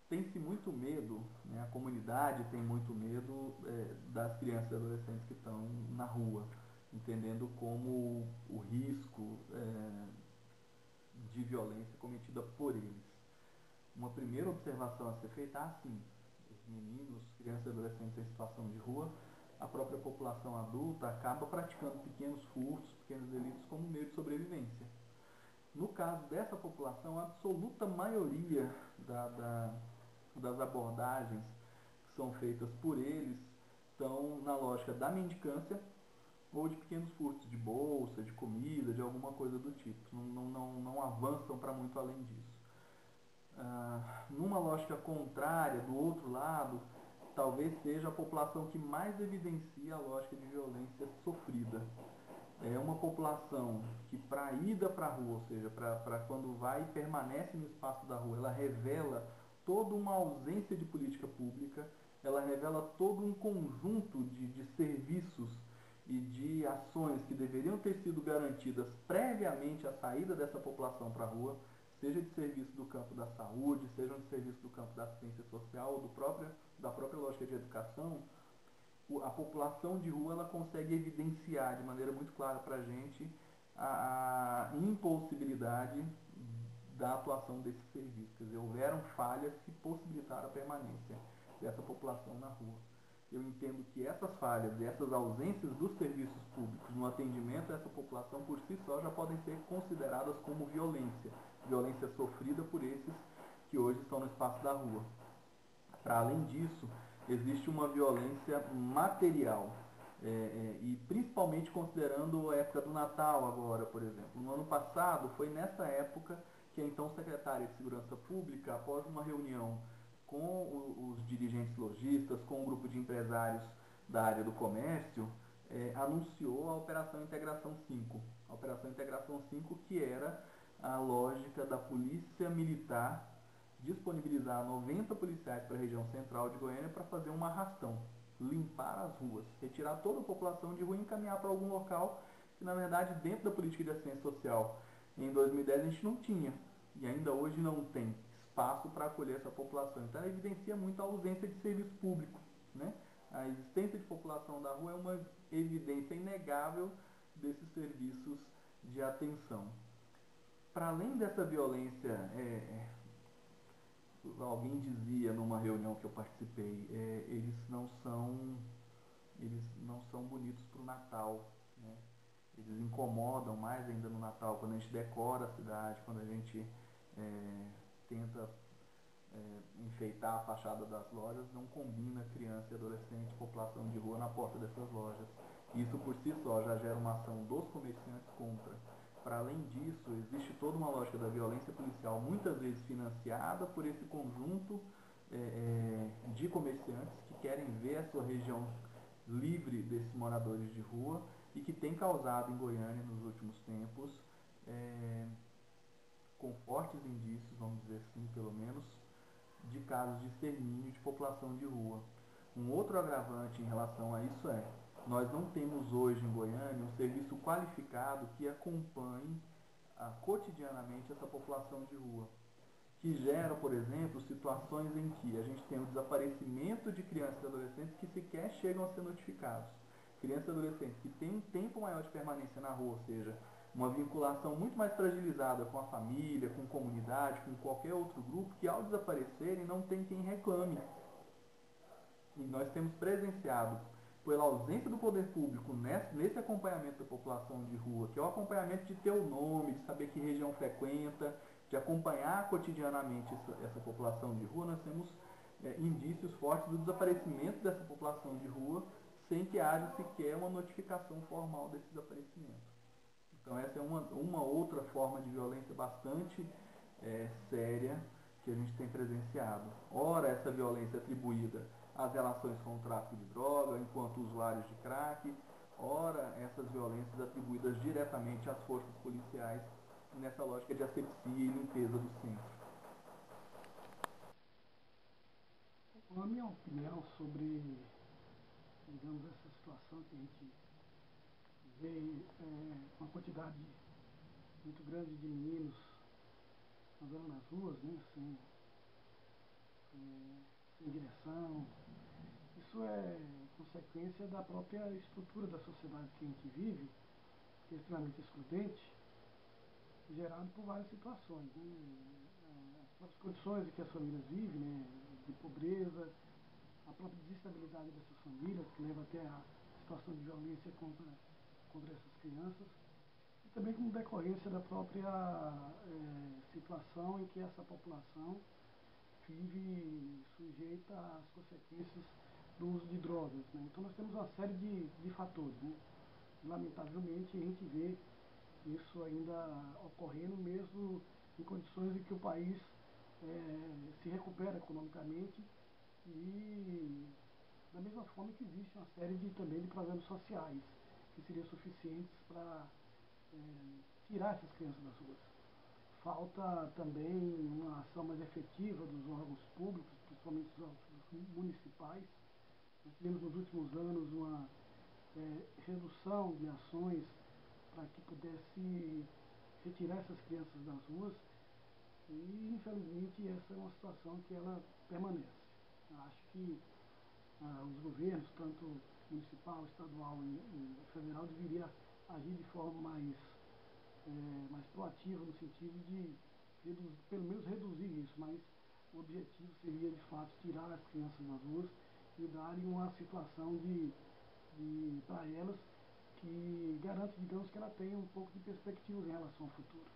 tem-se muito medo, né, a comunidade tem muito medo das crianças e adolescentes que estão na rua, entendendo como o risco de violência cometida por eles. Uma primeira observação a ser feita, assim, os meninos, crianças e adolescentes em situação de rua, a própria população adulta acaba praticando pequenos furtos, pequenos delitos como meio de sobrevivência. No caso dessa população, a absoluta maioria das abordagens que são feitas por eles estão na lógica da mendicância ou de pequenos furtos de bolsa, de comida, de alguma coisa do tipo. Não avançam para muito além disso. Numa lógica contrária, do outro lado, talvez seja a população que mais evidencia a lógica de violência sofrida. É uma população que, para a ida para a rua, ou seja, para quando vai e permanece no espaço da rua, ela revela toda uma ausência de política pública, ela revela todo um conjunto de serviços e de ações que deveriam ter sido garantidas previamente à saída dessa população para a rua, seja de serviço do campo da saúde, seja de serviço do campo da assistência social ou da própria lógica de educação. A população de rua ela consegue evidenciar de maneira muito clara para a gente a impossibilidade da atuação desse serviço. Quer dizer, houveram falhas que possibilitaram a permanência dessa população na rua. Eu entendo que essas falhas e essas ausências dos serviços públicos no atendimento a essa população por si só já podem ser consideradas como violência, violência sofrida por esses que hoje estão no espaço da rua. Para além disso, existe uma violência material, e principalmente considerando a época do Natal agora, por exemplo. No ano passado, foi nessa época que a então secretária de Segurança Pública, após uma reunião com os dirigentes lojistas, com um grupo de empresários da área do comércio, anunciou a Operação Integração 5. A Operação Integração 5, que era a lógica da Polícia Militar disponibilizar 90 policiais para a região central de Goiânia para fazer um arrastão, limpar as ruas, retirar toda a população de rua e encaminhar para algum local que, na verdade, dentro da política de assistência social, em 2010 a gente não tinha e ainda hoje não tem espaço para acolher essa população. Então, ela evidencia muito a ausência de serviço público, né? A existência de população da rua é uma evidência inegável desses serviços de atenção. Para além dessa violência alguém dizia numa reunião que eu participei, eles não são bonitos para o Natal, né? Eles incomodam mais ainda no Natal, quando a gente decora a cidade, quando a gente tenta enfeitar a fachada das lojas, não combina criança e adolescente, população de rua na porta dessas lojas. Isso por si só já gera uma ação dos comerciantes contra. Para além disso, existe toda uma lógica da violência policial, muitas vezes financiada por esse conjunto de comerciantes que querem ver a sua região livre desses moradores de rua e que tem causado em Goiânia nos últimos tempos, com fortes indícios, vamos dizer assim, pelo menos, de casos de extermínio de população de rua. Um outro agravante em relação a isso nós não temos hoje em Goiânia um serviço qualificado que acompanhe cotidianamente essa população de rua, que gera, por exemplo, situações em que a gente tem o desaparecimento de crianças e adolescentes que sequer chegam a ser notificados. Crianças e adolescentes que têm um tempo maior de permanência na rua, ou seja, uma vinculação muito mais fragilizada com a família, com a comunidade, com qualquer outro grupo, que ao desaparecerem não tem quem reclame. E nós temos presenciado, pela ausência do poder público nesse acompanhamento da população de rua, que é o acompanhamento de ter o nome, de saber que região frequenta, de acompanhar cotidianamente essa população de rua, nós temos indícios fortes do desaparecimento dessa população de rua, sem que haja sequer uma notificação formal desse desaparecimento. Então essa é uma outra forma de violência bastante séria que a gente tem presenciado. Ora, essa violência é atribuída às relações com o tráfico de droga, enquanto usuários de crack, ora, essas violências atribuídas diretamente às forças policiais nessa lógica de asepsia e limpeza do centro. A minha opinião sobre, digamos, essa situação que a gente vê uma quantidade muito grande de meninos andando nas ruas, né, assim, sem direção. Isso é consequência da própria estrutura da sociedade que a gente vive, que é extremamente excludente, gerado por várias situações, né? As próprias condições em que as famílias vivem, né? De pobreza, a própria desestabilidade dessas famílias, que leva até a situação de violência contra essas crianças, e também como decorrência da própria situação em que essa população vive sujeita às consequências do uso de drogas, né? Então nós temos uma série de fatores, né? Lamentavelmente a gente vê isso ainda ocorrendo mesmo em condições em que o país se recupera economicamente e da mesma forma que existe uma série também de programas sociais que seriam suficientes para tirar essas crianças das ruas. Falta também uma ação mais efetiva dos órgãos públicos, principalmente dos órgãos municipais. Nós tivemos nos últimos anos uma redução de ações para que pudesse retirar essas crianças das ruas e, infelizmente, essa é uma situação que ela permanece. Eu acho que os governos, tanto municipal, estadual e federal, deveriam agir de forma mais proativa no sentido de pelo menos reduzir isso, mas o objetivo seria de fato tirar as crianças das ruas e darem uma situação para elas que garante, digamos, que ela tenha um pouco de perspectivas em relação ao futuro.